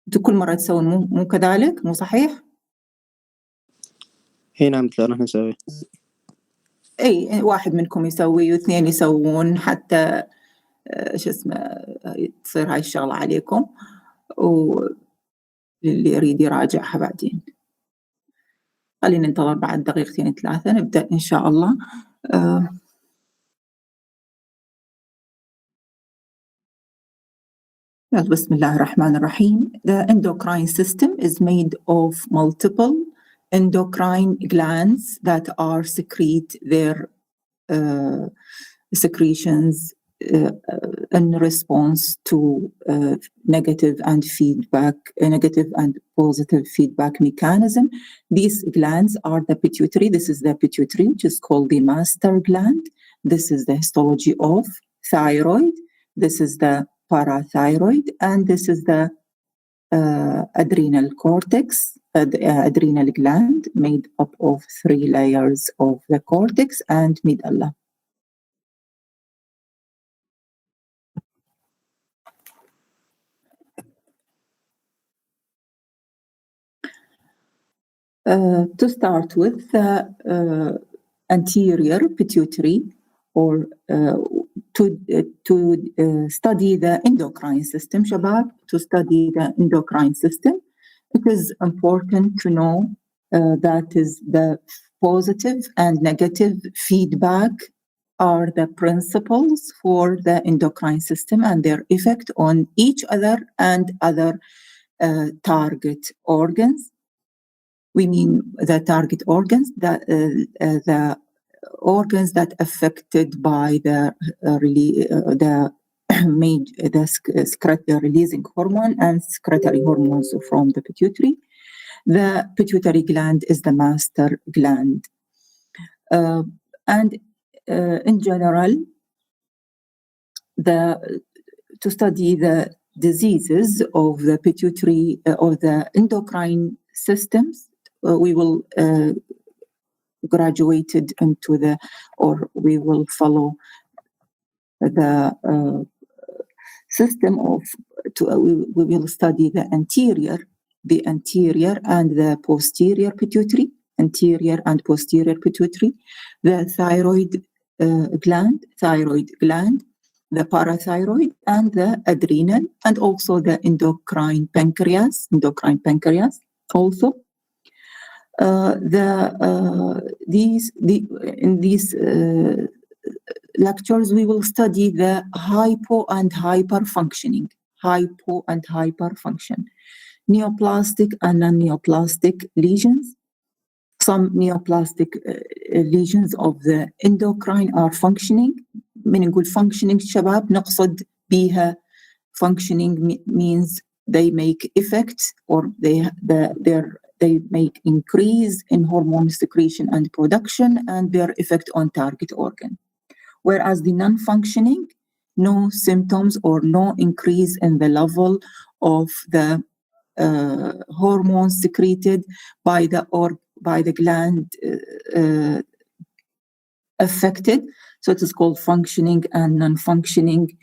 أنتم كل مرة تسوون مو كذلك؟ مو صحيح؟ اي نعم مثل راح نسوي. اي واحد منكم يسوي واثنين يسوون حتى شو اسمه تصير هاي الشغلة عليكم، واللي يريد يراجعها بعدين. خلينا ننتظر بعد دقيقتين 3 نبدأ إن شاء الله. بسم الله الرحمن الرحيم. The endocrine system is made of multiple endocrine glands that are secrete their secretions in response to negative and positive feedback mechanism. These glands are the pituitary. This is the pituitary, which is called the master gland. This is the histology of thyroid. This is the parathyroid, and this is the adrenal cortex, the adrenal gland, made up of 3 layers of the cortex and medulla. To start with, the anterior pituitary, or to study the endocrine system, Shabab, to study the endocrine system, it is important to know that is the positive and negative feedback are the principles for the endocrine system and their effect on each other and other target organs. We mean the target organs, the organs that affected by the releasing hormone and secretory hormones from the pituitary. The pituitary gland is the master gland. And in general, to study the diseases of the pituitary or the endocrine systems, we will graduated into we will follow the system of, we will study the anterior and the posterior pituitary, anterior and posterior pituitary, the thyroid gland, the parathyroid, and the adrenal, and also the endocrine pancreas also. In these lectures, we will study the hypo and hyper functioning, neoplastic and non-neoplastic lesions. Some neoplastic lesions of the endocrine are functioning. من نقول functioning شباب نقصد بيها functioning means they make effects, or they make increase in hormone secretion and production and their effect on target organ. Whereas the non-functioning, no symptoms or no increase in the level of the hormones secreted by the gland affected. So it is called functioning and non-functioning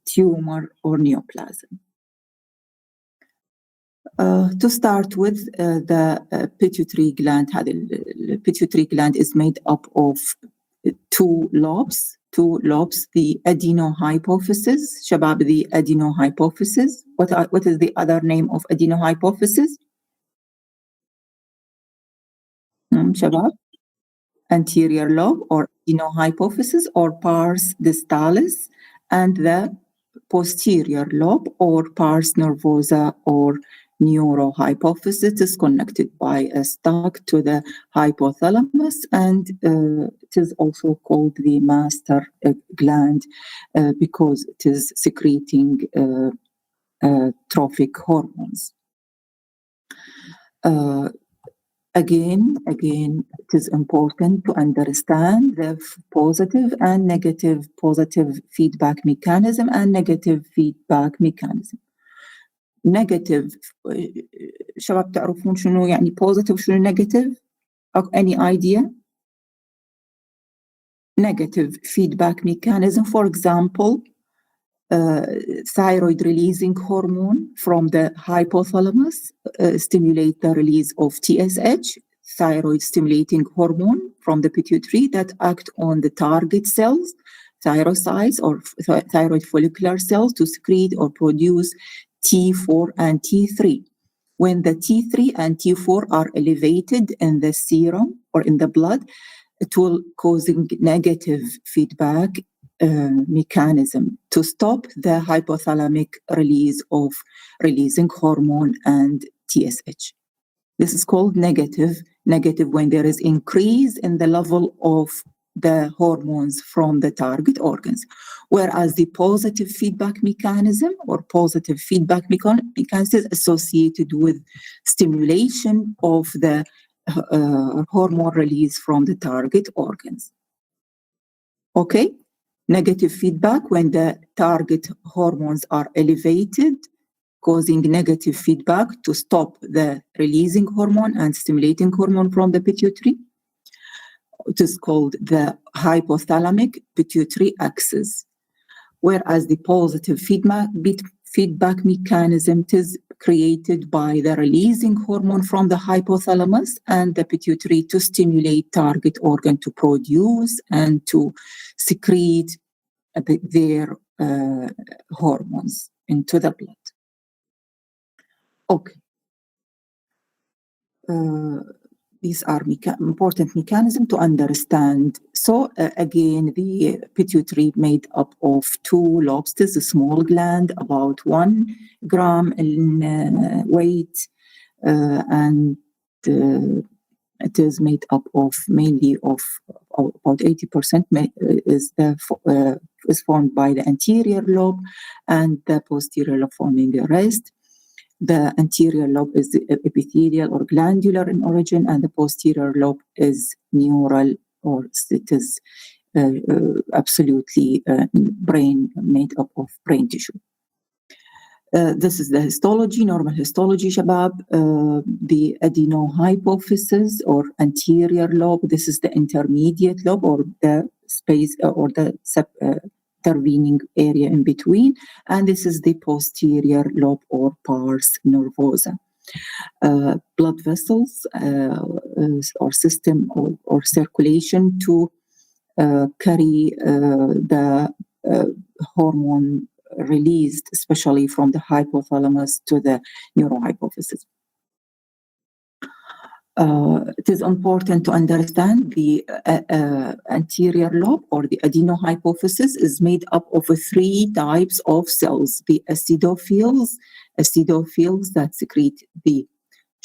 tumor or neoplasm. To start with, the pituitary gland. The pituitary gland is made up of 2 lobes, the adenohypophysis. Shabab, the adenohypophysis. What is the other name of adenohypophysis? Shabab? Anterior lobe or adenohypophysis or pars distalis, and the posterior lobe or pars nervosa or neurohypophysis is connected by a stalk to the hypothalamus, and it is also called the master gland because it is secreting trophic hormones. Again, it is important to understand the positive and negative, positive feedback mechanism and negative feedback mechanism. Negative, شباب تعرفون شنو يعني positive وشنو negative? Any idea? Negative feedback mechanism, for example, thyroid releasing hormone from the hypothalamus stimulate the release of TSH, thyroid stimulating hormone from the pituitary that act on the target cells, thyrocytes or thyroid follicular cells to secrete or produce T4 and T3. When the T3 and T4 are elevated in the serum or in the blood, it will causing negative feedback mechanism to stop the hypothalamic release of releasing hormone and TSH. This is called negative when there is increase in the level of the hormones from the target organs, whereas the positive feedback mechanism is associated with stimulation of the hormone release from the target organs. Okay? Negative feedback when the target hormones are elevated, causing negative feedback to stop the releasing hormone and stimulating hormone from the pituitary. It is called the hypothalamic-pituitary axis. Whereas the positive feedback mechanism is created by the releasing hormone from the hypothalamus and the pituitary to stimulate target organ to produce and to secrete their hormones into the blood. Okay. These are important mechanisms to understand. So again, the pituitary made up of two lobes. This is a small gland, about 1 gram in weight, and it is made up of mainly of about 80% is formed by the anterior lobe, and the posterior lobe forming the rest. The anterior lobe is epithelial or glandular in origin, and the posterior lobe is neural, or it is absolutely brain, made up of brain tissue. This is the histology, normal histology, shabab. The adenohypophysis or anterior lobe, this is the intermediate lobe or the space or the intervening area in between, and this is the posterior lobe or pars nervosa. Blood vessels or system or circulation to carry the hormone released, especially from the hypothalamus to the neurohypophysis. It is important to understand the anterior lobe or the adenohypophysis is made up of 3 types of cells. The acidophils that secrete the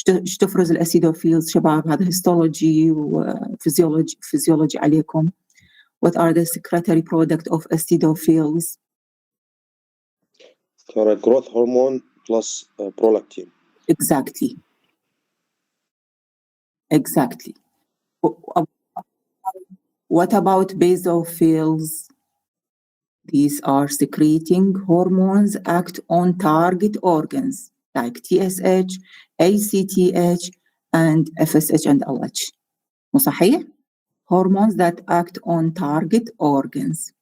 ايش تفرز الاسيدوفيلز شباب؟ هذا histology وفيزيولوجي عليكم. What are the secretory product of acidophils? Growth hormone plus prolactin. Exactly. What about basophils? These are secreting hormones act on target organs like TSH, ACTH, and FSH and LH. صحيح? Hormones that act on target organs.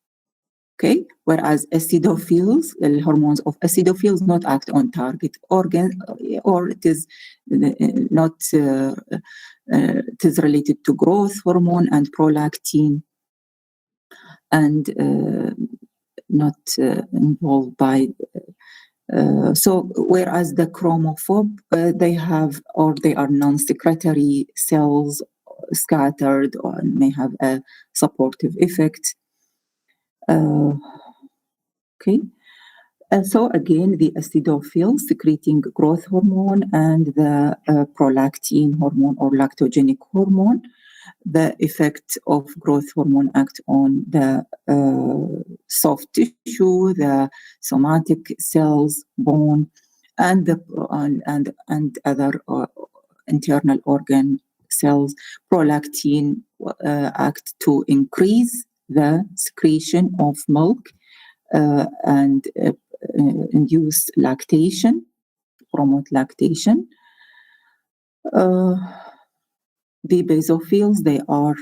Okay, whereas acidophils, the hormones of acidophils not act on target organs, or it is not, it is related to growth hormone and prolactin, and not involved by. So, whereas the chromophobe, they have, or they are non-secretory cells scattered or may have a supportive effect. Okay, so again, the acidophils secreting growth hormone and the prolactin hormone or lactogenic hormone. The effect of growth hormone act on the soft tissue, the somatic cells, bone, and the and other internal organ cells. Prolactin act to increase the secretion of milk and induce lactation, promote lactation. The basophils, they are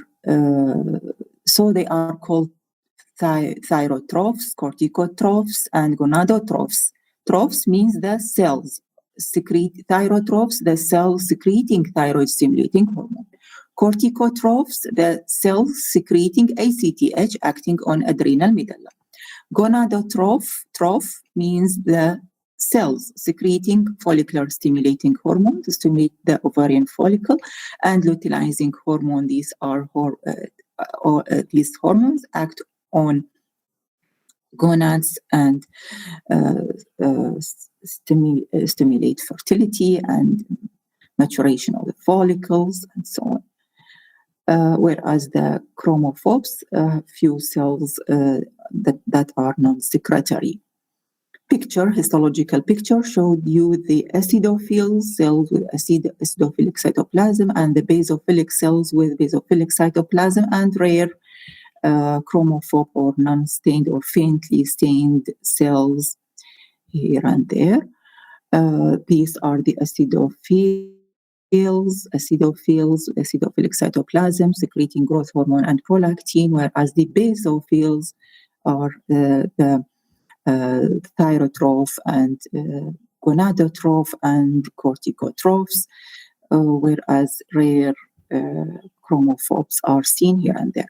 called thyrotrophs, corticotrophs, and gonadotrophs. Trophs means the cells secrete thyrotrophs, the cells secreting thyroid-stimulating hormone. Corticotrophs, the cells secreting ACTH acting on adrenal medulla. Gonadotroph means the cells secreting follicular stimulating hormone to stimulate the ovarian follicle, and luteinizing hormone. These are these hormones act on gonads and stimulate fertility and maturation of the follicles and so on. Whereas the chromophobes, few cells that are non-secretory. Histological picture showed you the acidophil cells with acidophilic cytoplasm and the basophilic cells with basophilic cytoplasm, and rare chromophobe or non-stained or faintly stained cells here and there. These are the acidophilic cytoplasm secreting growth hormone and prolactin, whereas the basophils are the thyrotroph and gonadotroph and corticotrophs, whereas rare chromophobes are seen here and there.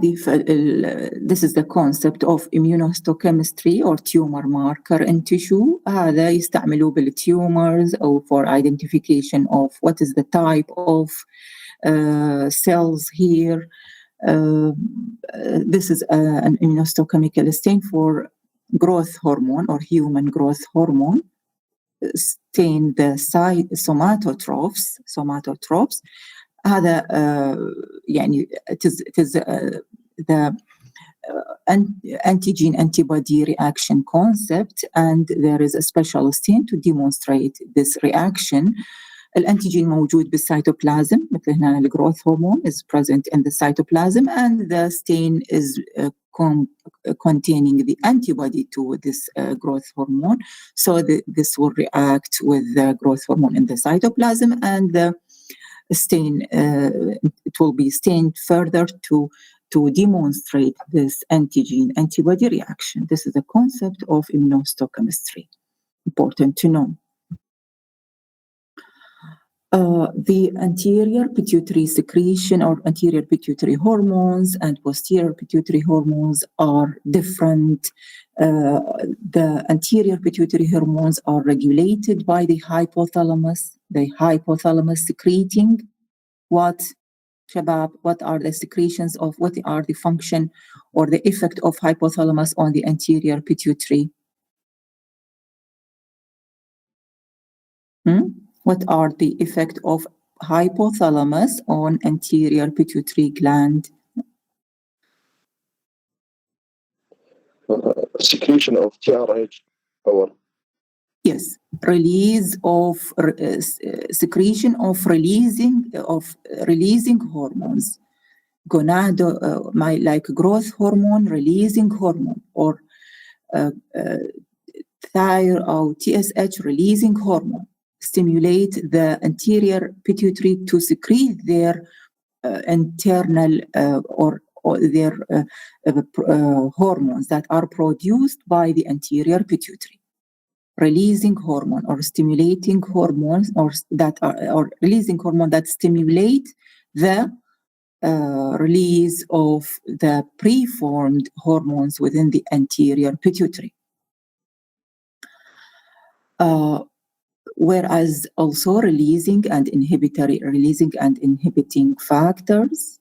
This is the concept of immunohistochemistry or tumor marker in tissue. هذا يستعملوه بالtumors or for identification of what is the type of cells here. This is an immunohistochemical stain for growth hormone or human growth hormone. Stain the somatotrophs. هذا يعني it is the antigen antibody reaction concept, and there is a special stain to demonstrate this reaction. الانتيجين موجود بالسيتوبلازم مثل هنا الجروث hormone is present in the cytoplasm, and the stain is containing the antibody to this growth hormone. So this will react with the growth hormone in the cytoplasm, and the stain it will be stained further to demonstrate this antigen antibody reaction. This is the concept of immunohistochemistry. Important to know. The anterior pituitary secretion or anterior pituitary hormones and posterior pituitary hormones are different. The anterior pituitary hormones are regulated by the hypothalamus. The hypothalamus secreting what are the secretions of, what are the function or the effect of hypothalamus on the anterior pituitary? What are the effect of hypothalamus on anterior pituitary gland? Secretion of TRH or yes, release of secretion of releasing hormones, like growth hormone, releasing hormone, or TSH releasing hormone stimulate the anterior pituitary to secrete their internal or their hormones that are produced by the anterior pituitary. Releasing hormone or stimulating hormones or releasing hormone that stimulate the release of the preformed hormones within the anterior pituitary. Whereas also releasing and inhibiting factors,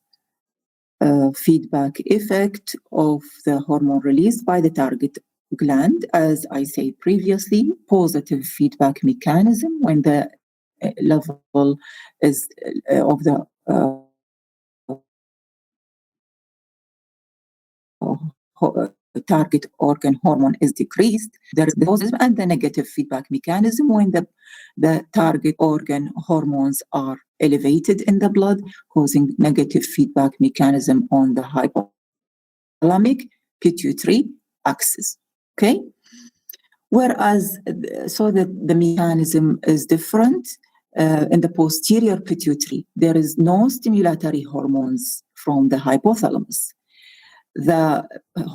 feedback effect of the hormone released by the target gland, as I said previously, positive feedback mechanism when the level is of the target organ hormone is decreased. There is the positive and the negative feedback mechanism when the target organ hormones are elevated in the blood, causing negative feedback mechanism on the hypothalamic-pituitary axis. Okay? Whereas, so the mechanism is different. In the posterior pituitary, there is no stimulatory hormones from the hypothalamus. The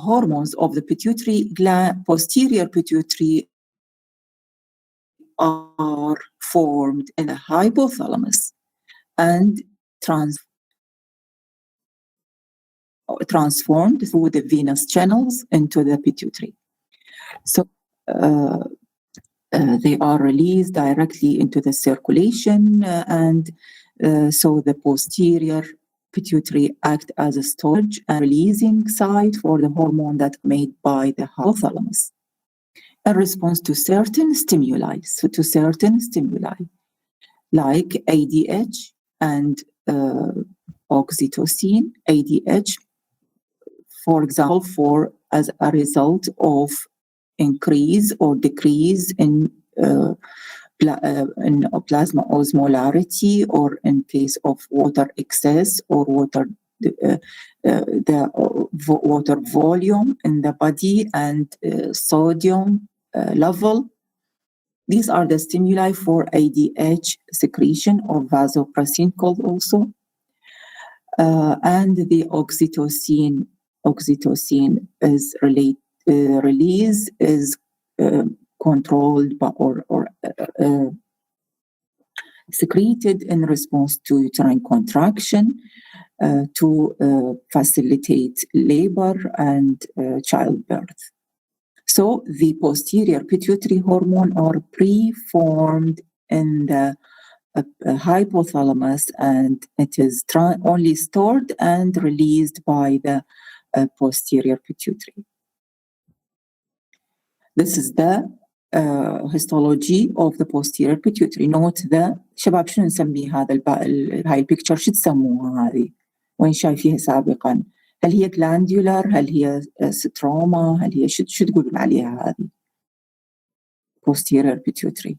hormones of the pituitary gland, posterior pituitary, are formed in the hypothalamus and transformed through the venous channels into the pituitary. So they are released directly into the circulation, and so the posterior pituitary act as a storage and releasing site for the hormone that's made by the hypothalamus in response to certain stimuli. So to certain stimuli like ADH and oxytocin. ADH, for example, as a result of increase or decrease in plasma osmolarity, or in case of water excess or water water volume in the body, and sodium level. These are the stimuli for ADH secretion, or vasopressin called also. And the oxytocin is release is controlled by or secreted in response to uterine contraction to facilitate labor and childbirth. So the posterior pituitary hormone are preformed in the hypothalamus, and it is only stored and released by the posterior pituitary. This is the histology of the posterior pituitary. Note the شباب شنو نسمي هذا هاي البيكتشر شو تسموها هذه؟ وين شايفيها سابقا؟ هل هي glandular؟ هل هي ستروما؟ هل هي شو تقولون عليها هذه؟ posterior pituitary.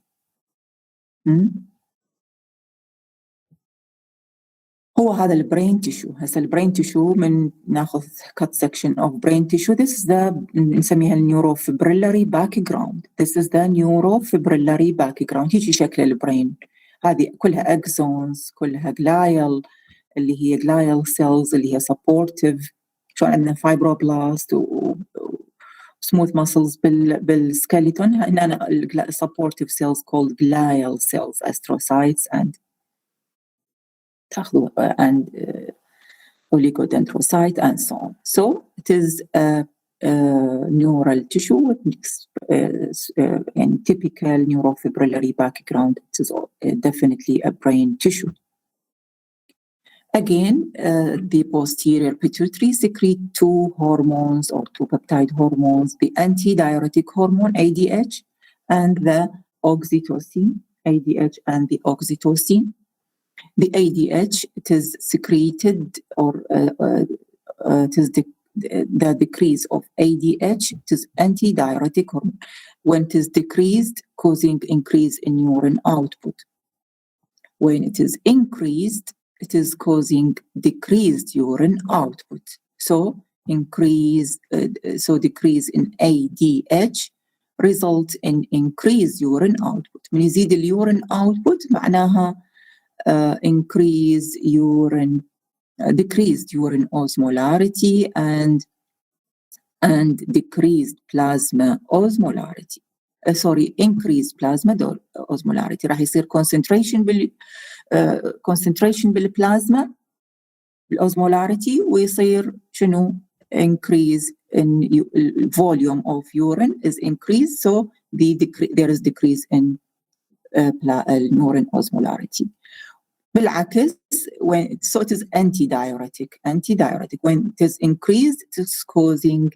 هو هذا البرين تيشو. هسه البرين تيشو من ناخذ cut section of brain tissue. This is the نسميها neurofibrillary background. This is the neurofibrillary background. هيجي شكل البرين. هذه كلها axons، كلها glial اللي هي glial cells اللي هي supportive. شلون عندنا fibroblast و smooth muscles بالskeleton. هنا supportive cells called glial cells, astrocytes and and oligodendrocyte and so on. So it is a neural tissue with typical neurofibrillary background. It is definitely a brain tissue. Again, the posterior pituitary secrete two hormones or two peptide hormones, the antidiuretic hormone ADH and the oxytocin, ADH and the oxytocin. The ADH, it is secreted, or it is the decrease of ADH, it is antidiuretic hormone. When it is decreased, causing increase in urine output. When it is increased, it is causing decreased urine output. So decrease in ADH result in increased urine output. من يزيد الurine output معناها decreased urine osmolarity and decreased plasma osmolarity. Increased plasma osmolarity. راح يصير concentration بالبلازما بالosmolarity، ويصير شنو increase in volume of urine is increased, so there is decrease in urine osmolarity. بالعكس, so it is antidiuretic. When it is increased, it is causing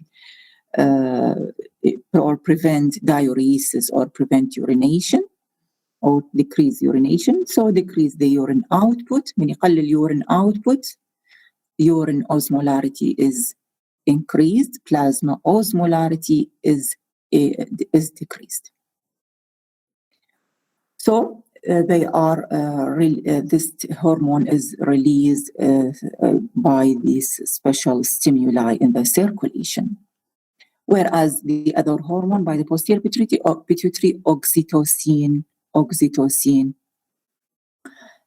or prevent diuresis or prevent urination or decrease urination. So decrease the urine output. من يقلل urine output, urine osmolarity is increased, plasma osmolarity is decreased. So they are this hormone is released by these special stimuli in the circulation, whereas the other hormone by the posterior pituitary, oxytocin,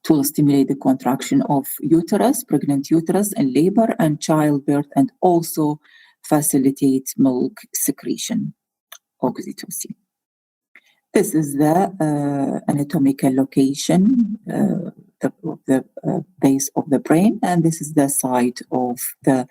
It will stimulate the contraction of uterus, pregnant uterus, and labor and childbirth, and also facilitate milk secretion, oxytocin. This is the anatomical location, the base of the brain, and this is the site of the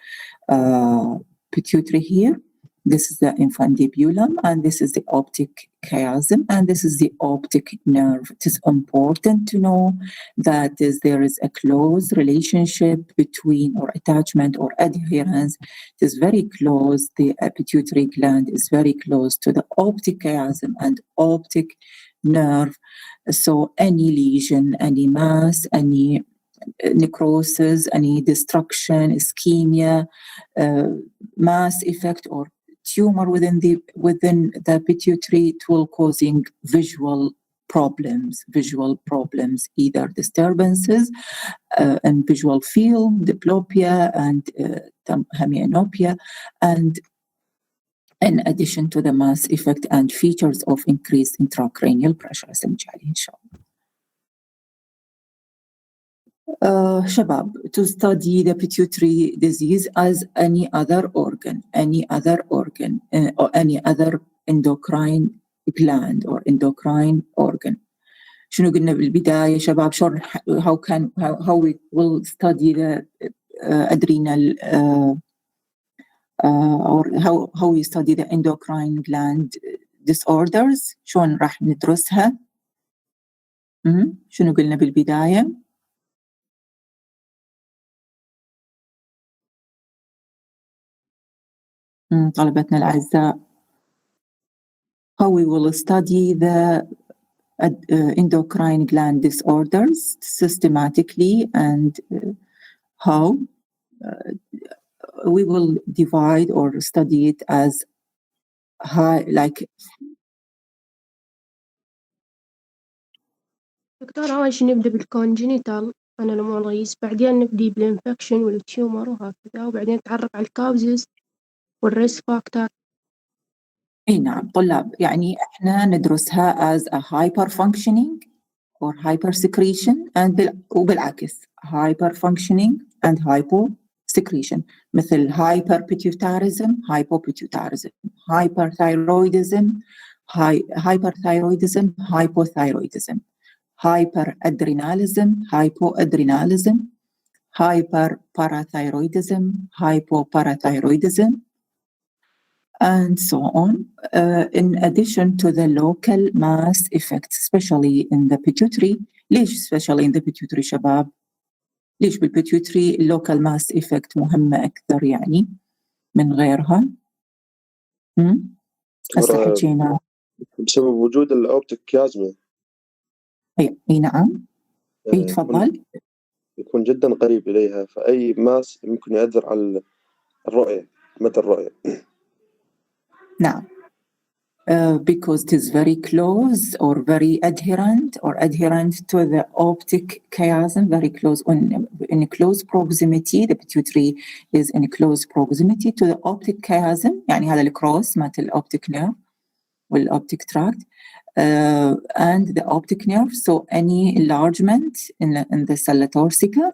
pituitary here. This is the infundibulum, and this is the optic chiasm, and this is the optic nerve. It is important to know that there is a close relationship between, or attachment or adherence. It is very close. The pituitary gland is very close to the optic chiasm and optic nerve. So any lesion, any mass, any necrosis, any destruction, ischemia, mass effect, or tumor within the pituitary, it will causing visual problems, either disturbances and visual field, diplopia, and hemianopia, and in addition to the mass effect and features of increased intracranial pressure. essentially إن شاء الله. شباب, to study the pituitary disease as any other organ, or any other endocrine gland or endocrine organ. شنو قلنا بالبداية شباب؟ how we will study the adrenal or how we study the endocrine gland disorders. شلون راح ندرسها؟ شنو قلنا بالبداية؟ طلبتنا الأعزاء. How we will study the endocrine gland disorders systematically, and how we will divide or study it as دكتور، أول شي نبدأ بالكونجينيتال أنوماليز، بعدين نبدي بالإنفكشن والتيومر وهكذا، وبعدين نتعرف على الكاوزز والريسك فاكتور. اي نعم طلاب، يعني احنا ندرسها as a hyper functioning or hyper secretion وبالعكس hyper functioning and hypo secretion، مثل hyperpituitarism hypopituitarism، hyperthyroidism hypothyroidism، hyperadrenalism hypoadrenalism، hyperparathyroidism hypoparathyroidism, and so on, in addition to the local mass effects, especially in the pituitary. ليش especially in the pituitary شباب؟ ليش بالpituitary local mass effect مهمة أكثر يعني من غيرها؟ هسه حكينا بسبب وجود الأوبتيك كيازما. اي نعم. تفضل. يكون جدا قريب إليها، فأي ماس ممكن يؤثر على الرؤية، مدى الرؤية. نعم. Because it is very close or very adherent to the optic chiasm, very close, in close proximity. The pituitary is in close proximity to the optic chiasm. يعني هذا الكروس مالت الoptic nerve والoptic tract and the optic nerve. So any enlargement in the sella torsica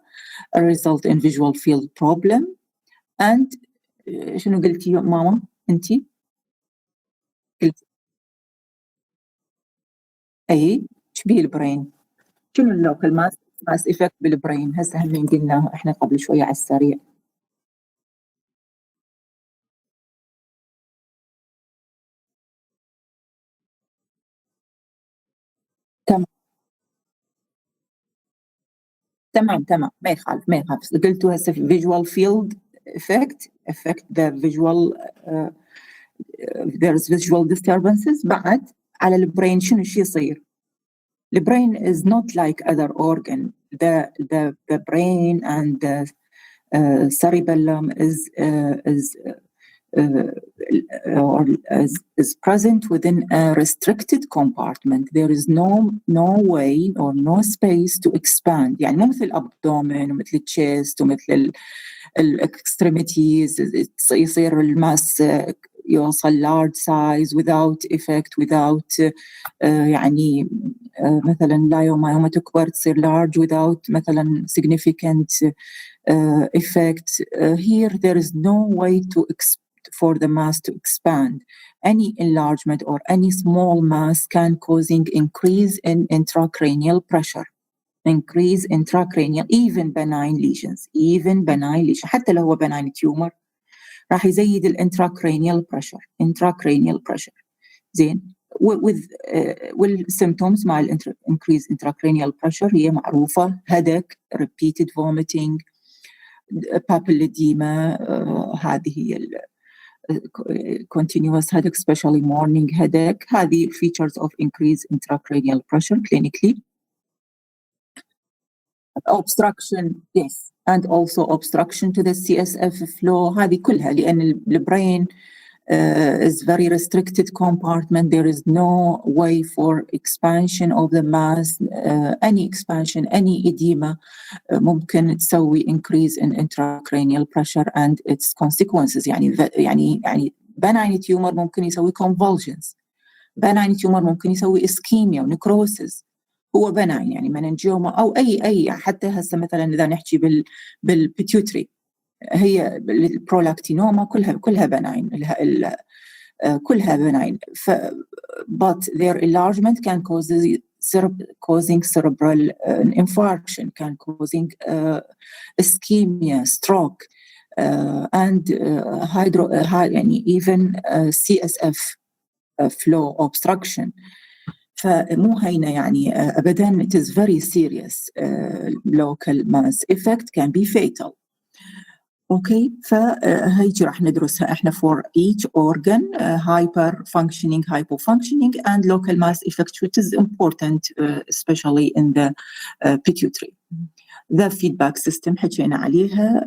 result in visual field problem. And شنو قلتي ماما أنتي؟ اي شبيه البرين؟ شنو اللوكال ماس افكت بالبرين؟ هسه هم قلناه احنا قبل شويه على السريع. تمام ما يخالف قلتوا هسه visual field affect the visual there's visual disturbances. بعد على البرين شنو شي يصير؟ The brain is not like other organ. The brain and the cerebellum is present within a restricted compartment. There is no way or no space to expand. يعني مو مثل الابدومين ومثل الchest ومثل الاكستريميتيز يصير الماس يوصل large size without effect, without يعني مثلا leiomyoma تكبر تصير large without مثلا significant effect. Here there is no way for the mass to expand. Any enlargement or any small mass can causing increase in intracranial pressure. Increase intracranial, even benign lesions. حتى لو هو benign tumor راح يزيد الانتراكرانيال pressure. زين والsymptoms مع increase intracranial pressure هي معروفة: headache, repeated vomiting, papilledema. هذه هي continuous headache, especially morning headache. هذه features of increased intracranial pressure clinically. Obstruction, yes, and also obstruction to the CSF flow. هذه كلها لأن البرين is very restricted compartment. There is no way for expansion of the mass. Any expansion, any edema ممكن تسوي increase in intracranial pressure and its consequences. يعني benign tumor ممكن يسوي convulsions. benign tumor ممكن يسوي ischemia ونكروسيس. هو benign يعني مننجيوما أو أي حتى هسه مثلا إذا نحكي بالبيتيوتري هي البرولاكتينوما كلها benign. كلها benign. But their enlargement can causing cerebral infarction, can causing ischemia, stroke, and يعني even CSF flow obstruction. فمو هينة يعني أبداً. It is very serious. Local mass effect can be fatal. اوكي، فهيجي راح ندرسها احنا for each organ, hyper functioning, hypofunctioning and local mass effect, which is important especially in the pituitary. The feedback system حكينا عليها.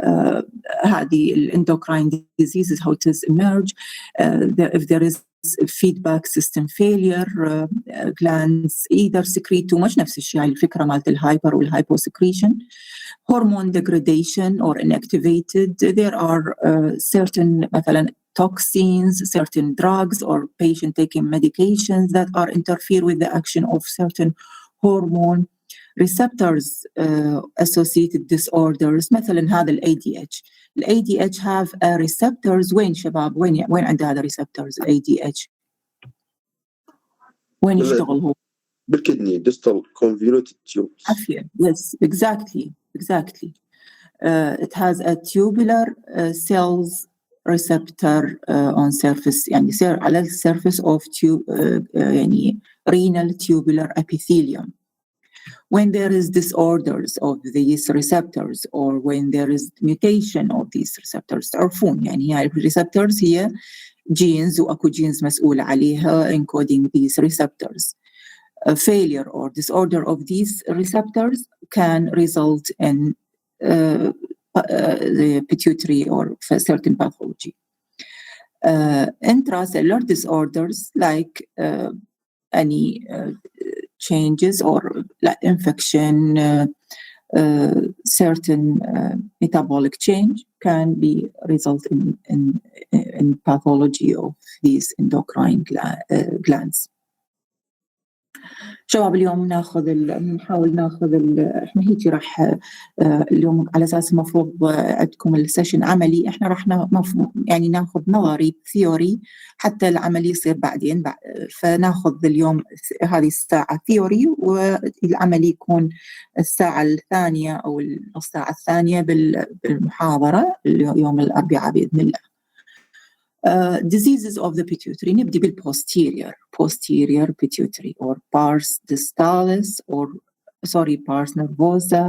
هذه endocrine diseases how it is emerge. If there is feedback system failure, glands either secrete too much. نفس الشيء الفكرة مالت الهايبر والهايبو secretion. Hormone degradation or inactivated. There are certain مثلا toxins, certain drugs or patient taking medications that are interfere with the action of certain hormone receptors associated disorders. مثلا هذا ال ADH. ال ADH have receptors. وين شباب؟ وين عنده هذا receptors ال ADH؟ وين يشتغل هو؟ بالكدني distal convoluted tubes. عافية. Yes, exactly. It has a tubular cells receptor on surface يعني يصير على surface of يعني renal tubular epithelium. When there is disorders of these receptors or when there is mutation of these receptors تعرفون يعني هاي receptors هي genes وأكو genes مسؤول عليها encoding these receptors. A failure or disorder of these receptors can result in the pituitary or certain pathology. Intracellular disorders like any changes or like infection, certain metabolic change can be result in pathology of these endocrine glands. شباب اليوم نحاول ناخذ احنا هيك راح اليوم على اساس المفروض عندكم السيشن عملي. احنا راح يعني ناخذ نظري ثيوري حتى العملي يصير بعدين. فناخذ اليوم هذه الساعه ثيوري والعملي يكون الساعه الثانيه او الساعه الثانيه بالمحاضره يوم الاربعاء باذن الله. Diseases of the pituitary. نبدي posterior pituitary or pars distalis or pars nervosa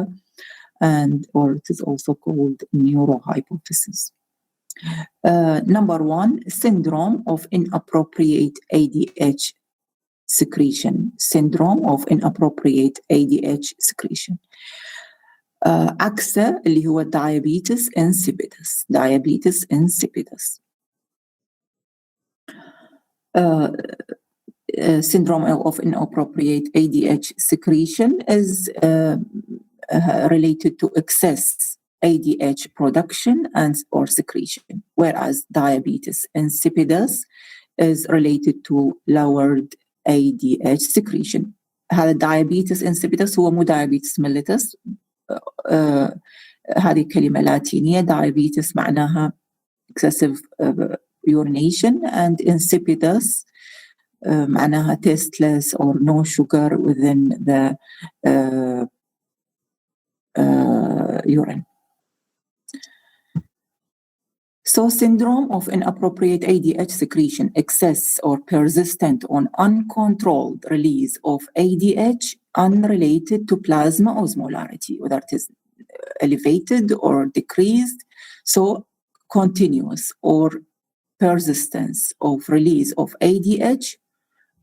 or it is also called neurohypophysis. Number one, syndrome of inappropriate ADH secretion. عكسه اللي هو diabetes insipidus. Syndrome of inappropriate ADH secretion is related to excess ADH production or secretion, whereas diabetes insipidus is related to lowered ADH secretion. هذا diabetes insipidus هو مو diabetes mellitus. هذه كلمة لاتينية. diabetes معناها excessive urination and insipidus معناها tasteless or no sugar within the urine. So syndrome of inappropriate ADH secretion, excess or persistent on uncontrolled release of ADH unrelated to plasma osmolarity, whether it is elevated or decreased. So continuous or persistence of release of ADH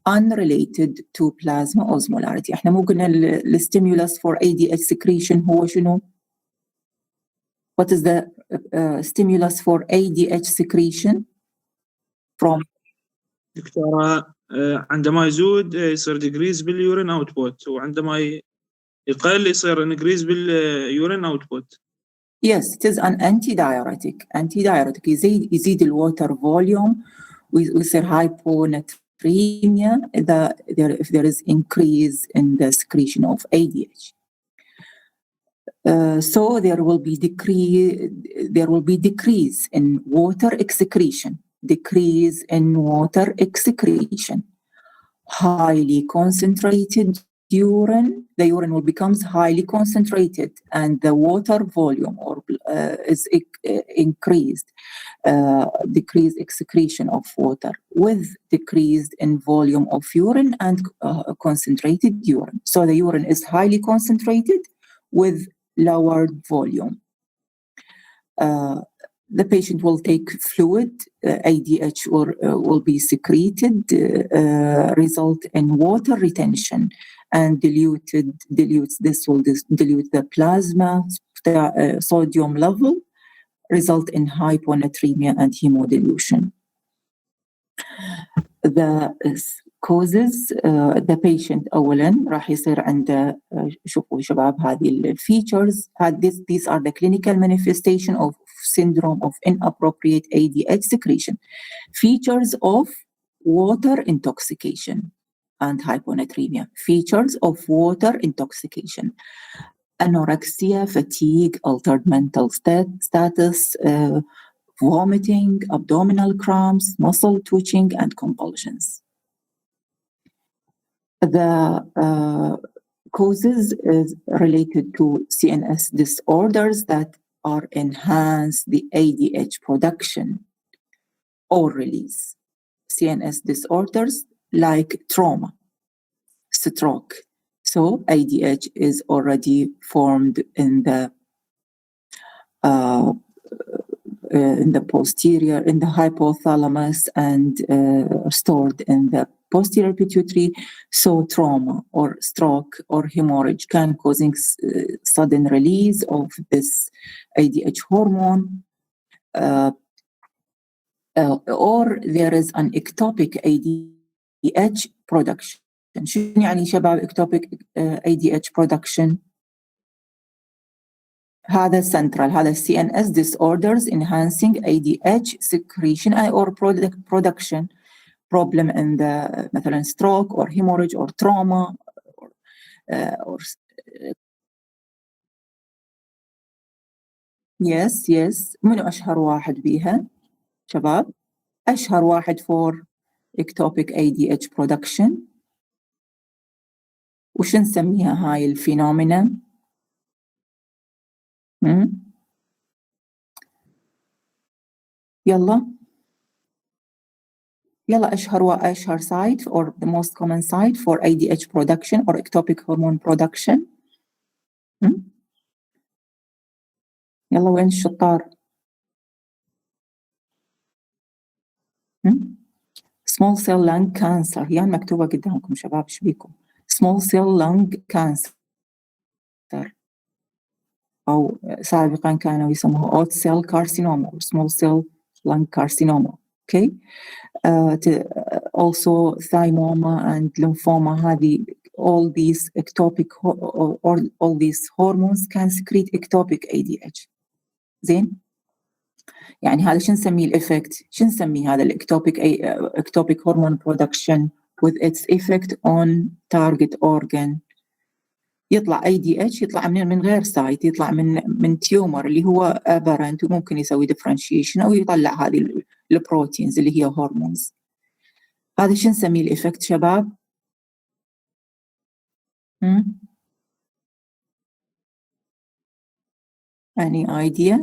unrelated to plasma osmolarity. احنا مو قلنا الستيمولس for ADH secretion هو شنو؟ What is the stimulus for ADH secretion from? دكتورة عندما يزود يصير ديكريز باليورين اوتبوت، وعندما يقل يصير انكريز باليورين اوتبوت. Yes, it is an antidiuretic. Antidiuretic يزيد الwater volume ويصير hyponatremia if there is increase in the secretion of ADH. So there will be decrease in water excretion, highly concentrated urine. The urine will becomes highly concentrated, and the water volume is increased. Decreased excretion of water with decreased in volume of urine and concentrated urine. So the urine is highly concentrated with lowered volume. The patient will take fluid, ADH will be secreted, result in water retention and dilutes. This will dilute the plasma sodium level, result in hyponatremia and hemodilution. The causes, the patient أولاً راح يصير عنده شوفوا شباب هذه الفيتشرز. These are the clinical manifestation of syndrome of inappropriate ADH secretion. Features of water intoxication and hyponatremia. Features of water intoxication. Anorexia, fatigue, altered mental status, vomiting, abdominal cramps, muscle twitching, and convulsions. The causes is related to CNS disorders that are enhance the ADH production or release. CNS disorders like trauma, stroke. So ADH is already formed in the posterior, in the hypothalamus, and stored in the posterior pituitary. So trauma or stroke or hemorrhage can causing sudden release of this ADH hormone, or there is an ectopic ADH production. شنو يعني شباب ectopic ADH production؟ هذا central، هذا CNS disorders enhancing ADH secretion or production. Problem in the مثلا stroke or hemorrhage or trauma or yes. منو أشهر واحد بيها شباب؟ أشهر واحد for ectopic ADH production. وش نسميها هاي الفينومينا؟ يلا أشهر site or the most common site for ADH production or ectopic hormone production. يلا وين الشطار؟ small cell lung cancer. يعني مكتوبة قدامكم شباب، ايش بيكم؟ small cell lung cancer أو سابقا كانوا يسموه oat cell carcinoma or small cell lung carcinoma. Okay. Also thymoma and lymphoma. هذه all these ectopic or all these hormones can secrete ectopic ADH. زين. يعني هذا شو نسميه الإفكت؟ شو نسميه هذا الإكتوبيك hormone production with its effect on target organ. يطلع ADH يطلع من غير سايت، يطلع من تيومر اللي هو aberrant وممكن يسوي differentiation أو يطلع هذه البروتينز اللي هي هرمونز. هذا شو نسميه الإفكت شباب؟ Any idea?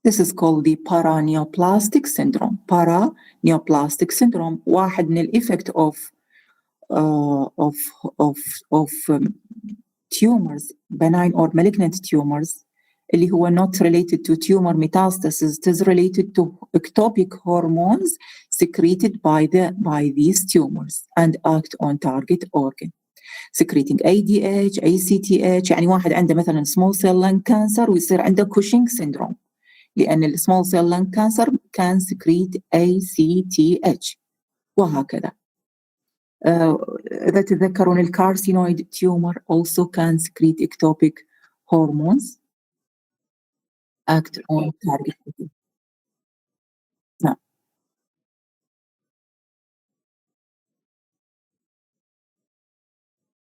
This is called the paraneoplastic syndrome. Paraneoplastic syndrome واحد من الإفكت of tumors, benign or malignant tumors, اللي هو not related to tumor metastasis, it is related to ectopic hormones secreted by these tumors and act on target organ. Secreting ADH, ACTH. يعني واحد عنده مثلا small cell lung cancer ويصير عنده Cushing syndrome لأن ال small cell lung cancer can secrete ACTH وهكذا. إذا تذكرون الكارسينويد tumor also can secrete ectopic hormones act on target. نعم.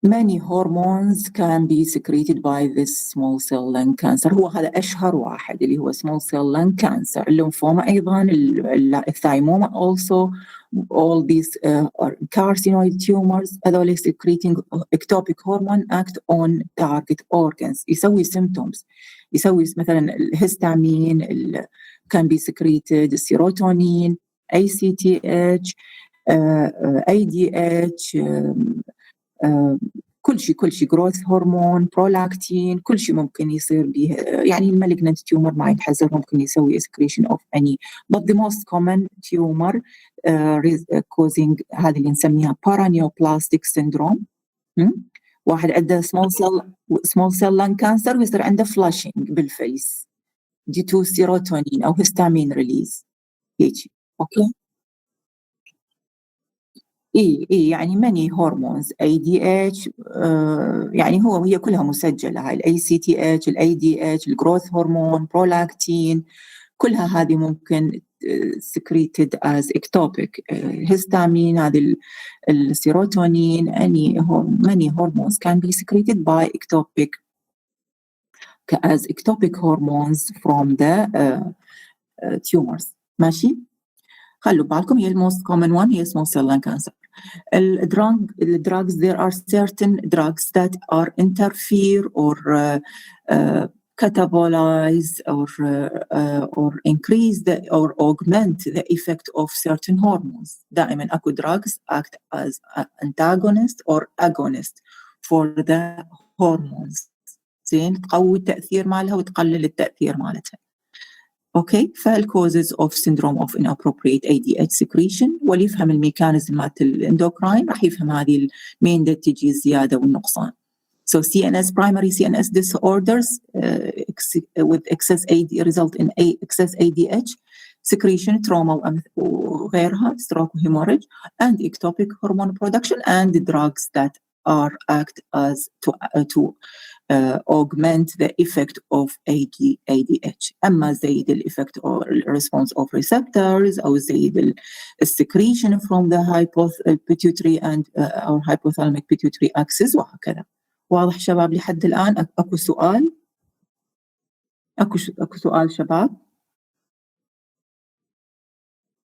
Many hormones can be secreted by this small cell lung cancer. هو هذا أشهر واحد اللي هو small cell lung cancer. الليمفوما أيضا، الثايموما also, all these carcinoid tumors هذول secreting ectopic hormone act on target organs. يسوي symptoms، يسوي مثلا الهستامين can be secreted، السيروتونين، ACTH، ADH، كل شيء growth هرمون، برولاكتين، كل شيء ممكن يصير به. يعني المالجنت تيومر ما يتحذر ممكن يسوي secretion of any, but the most common tumor causing هذه اللي نسميها paraneoplastic syndrome. واحد عنده small cell lung cancer ويصير عنده flushing بالفيس due to serotonin أو histamine release هيك. أوكي. إيه يعني many hormones ADH، يعني هي كلها مسجلة، هاي ال ACTH، ال ADH، الجروث هرمون، برولاكتين، كلها هذه ممكن secreted as ectopic. histamine، هذه السيروتونين، many hormones can be secreted by as ectopic hormones from the tumors. ماشي؟ خلوا بالكم هي most common one هي small cell lung cancer. Drugs, there are certain drugs that are interfere or catabolize or increase or augment the effect of certain hormones. دائما اكو drugs act as antagonist or agonist for the hormones. زين، تقوي التأثير مالها وتقلل التأثير مالتها. اوكي، فالكوزز اوف syndrome of inappropriate ADH secretion، واللي يفهم الميكانيزم مالت الاندوكراين راح يفهم هذه المين تجي الزياده والنقصان. So CNS primary CNS disorders with excess AD result in excess ADH secretion, trauma وغيرها, stroke, hemorrhage, and ectopic hormone production, and drugs that are act as to augment the effect of ADH. أما زيد الeffect or response of receptors أو زيد secretion from the pituitary and or hypothalamic-pituitary axis وهكذا. واضح شباب لحد الآن؟ أكو سؤال؟ أكو سؤال شباب؟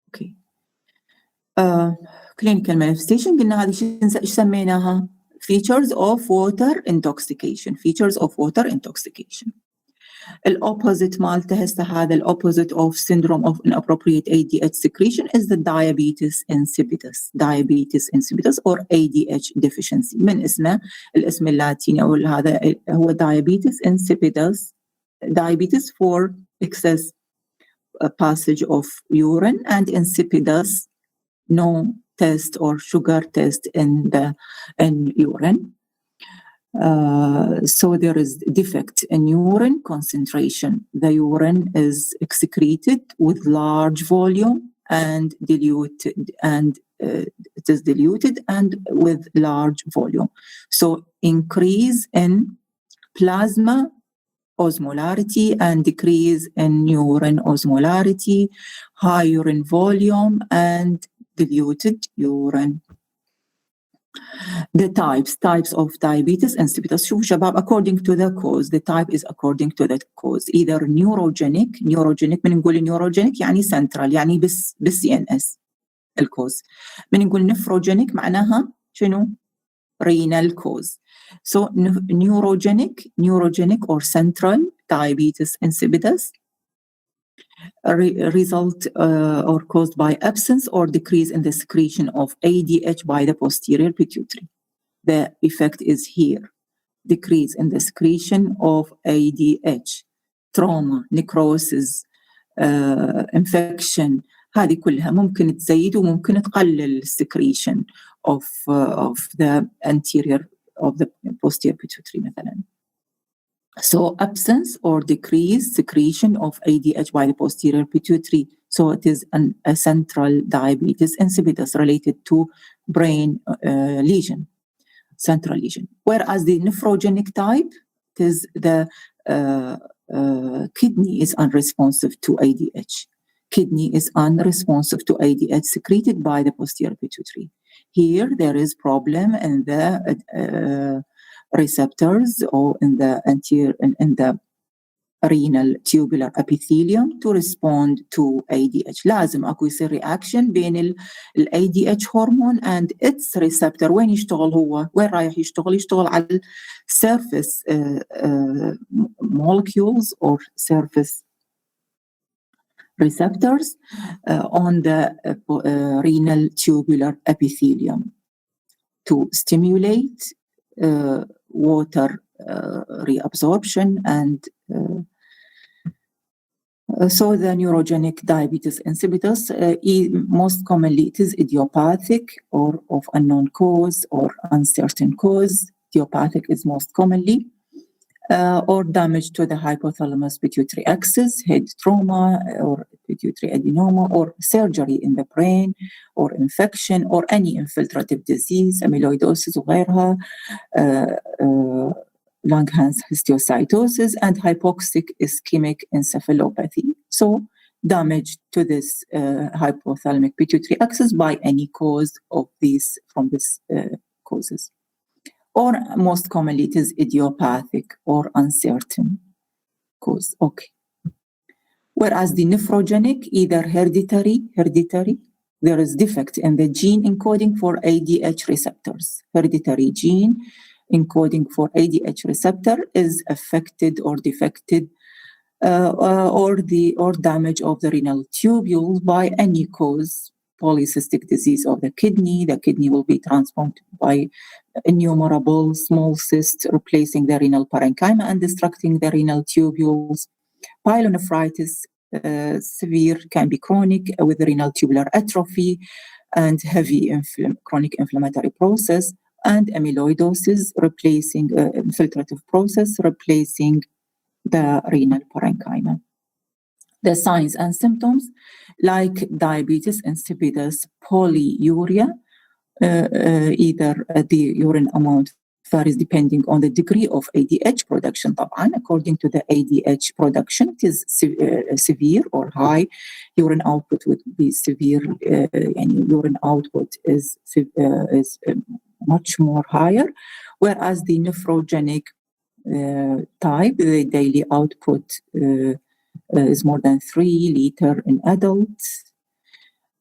أوكي. clinical manifestation قلنا هذه إيش سميناها؟ features of water intoxication. features of water intoxication. الopposite مالته هسه هذا الopposite of syndrome of inappropriate ADH secretion is the diabetes insipidus. diabetes insipidus or ADH deficiency. من اسمه الاسم اللاتيني أو هذا هو diabetes insipidus. diabetes for excess passage of urine, and insipidus no test or sugar test in urine. So there is defect in urine concentration. The urine is excreted with large volume and diluted, and it is diluted and with large volume. So increase in plasma osmolarity and decrease in urine osmolarity, high urine volume and diluted urine. The types of diabetes insipidus. شوفوا شباب, according to the cause, the type is according to the cause, either neurogenic من نقول neurogenic يعني central, يعني بالCNS الكوز. من نقول nephrogenic معناها شنو؟ renal cause. So neurogenic or central diabetes insipidus result or caused by absence or decrease in the secretion of ADH by the posterior pituitary. The effect is here. Decrease in the secretion of ADH, trauma, necrosis, infection. هذه كلها ممكن تزيد وممكن تقلل secretion of the anterior of the posterior pituitary مثلا. So absence or decreased secretion of ADH by the posterior pituitary. So it is a central diabetes insipidus related to brain lesion, central lesion. Whereas the nephrogenic type, it is the kidney is unresponsive to ADH. Kidney is unresponsive to ADH secreted by the posterior pituitary. Here there is problem in the receptors or in the anterior in the renal tubular epithelium to respond to ADH. لازم اكو يصير reaction بين ال ADH hormone and its receptor. وين يشتغل هو؟ وين رايح يشتغل؟ يشتغل على surface molecules or surface receptors on the renal tubular epithelium to stimulate water reabsorption and so the neurogenic diabetes insipidus, most commonly it is idiopathic or of unknown cause or uncertain cause. Idiopathic is most commonly, or damage to the hypothalamus-pituitary axis, head trauma or pituitary adenoma, or surgery in the brain, or infection, or any infiltrative disease, amyloidosis وغيرها, Langerhans histiocytosis, and hypoxic ischemic encephalopathy. So damage to this hypothalamic-pituitary axis by any cause of these from these causes. Or most commonly it is idiopathic or uncertain cause. Okay. Whereas the nephrogenic, either hereditary, there is defect in the gene encoding for ADH receptors. Hereditary gene encoding for ADH receptor is affected or defected or damage of the renal tubules by any cause. Polycystic disease of the kidney will be transformed by innumerable small cysts replacing the renal parenchyma and destructing the renal tubules. Pyelonephritis, severe, can be chronic with renal tubular atrophy and heavy chronic inflammatory process, and amyloidosis replacing infiltrative process replacing the renal parenchyma. The signs and symptoms like diabetes insipidus, polyuria, either the urine amount varies depending on the degree of ADH production. طبعا, according to the ADH production, it is severe or high. Urine output would be severe, and urine output is much more higher. Whereas the nephrogenic type, the daily output is more than 3 liters in adults.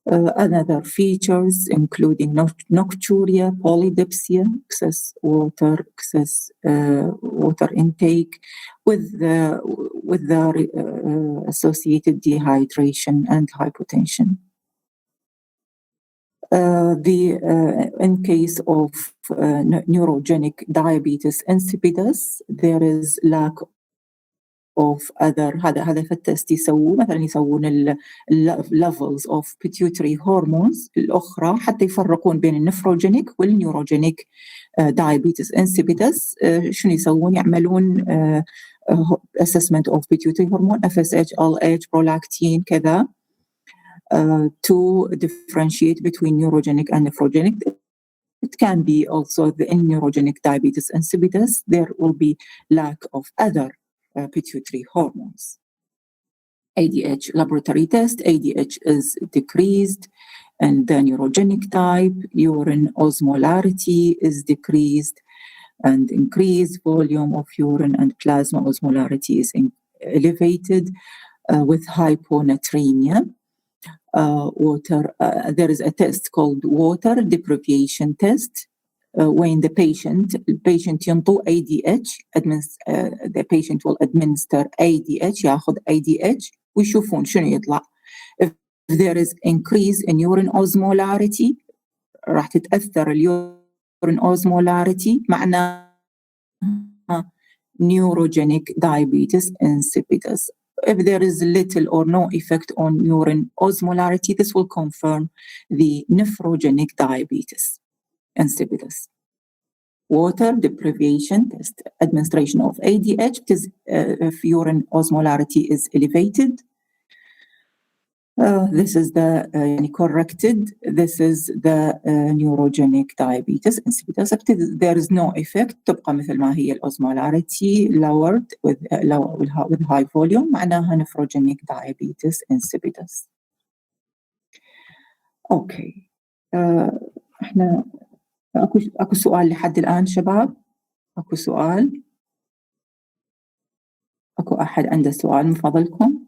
Other features including nocturia, polydipsia, excess water intake with the associated dehydration and hypotension. In case of neurogenic diabetes insipidus, there is lack of other. هذا في التست يسووه مثلا يسوون levels of pituitary hormones الأخرى حتى يفرقون بين النفروجينيك والنيوروجينيك diabetes insipidus. شنو يسوون؟ يعملون assessment of pituitary hormone FSH, LH, prolactin كذا to differentiate between neurogenic and nephrogenic. It can be also in neurogenic diabetes insipidus there will be lack of other pituitary hormones. ADH laboratory test, ADH is decreased and the neurogenic type, urine osmolarity is decreased, and increased volume of urine and plasma osmolarity is elevated with hyponatremia. Water, there is a test called water deprivation test. When the patient ينطو ADH, the patient will administer ADH, ياخذ ADH ويشوفون شنو يطلع. If there is increase in urine osmolarity, راح تتأثر urine osmolarity معناها neurogenic diabetes insipidus. If there is little or no effect on urine osmolarity, this will confirm the nephrogenic diabetes insipidus. Water deprivation test, administration of ADH, if urine osmolarity is elevated. This is the corrected. This is the neurogenic diabetes insipidus. There is no effect. تبقى مثل ما هي osmolarity lowered with high volume. معناها nephrogenic diabetes insipidus. اوكي. احنا اكو سؤال لحد الآن شباب؟ اكو سؤال؟ اكو احد عنده سؤال من فضلكم؟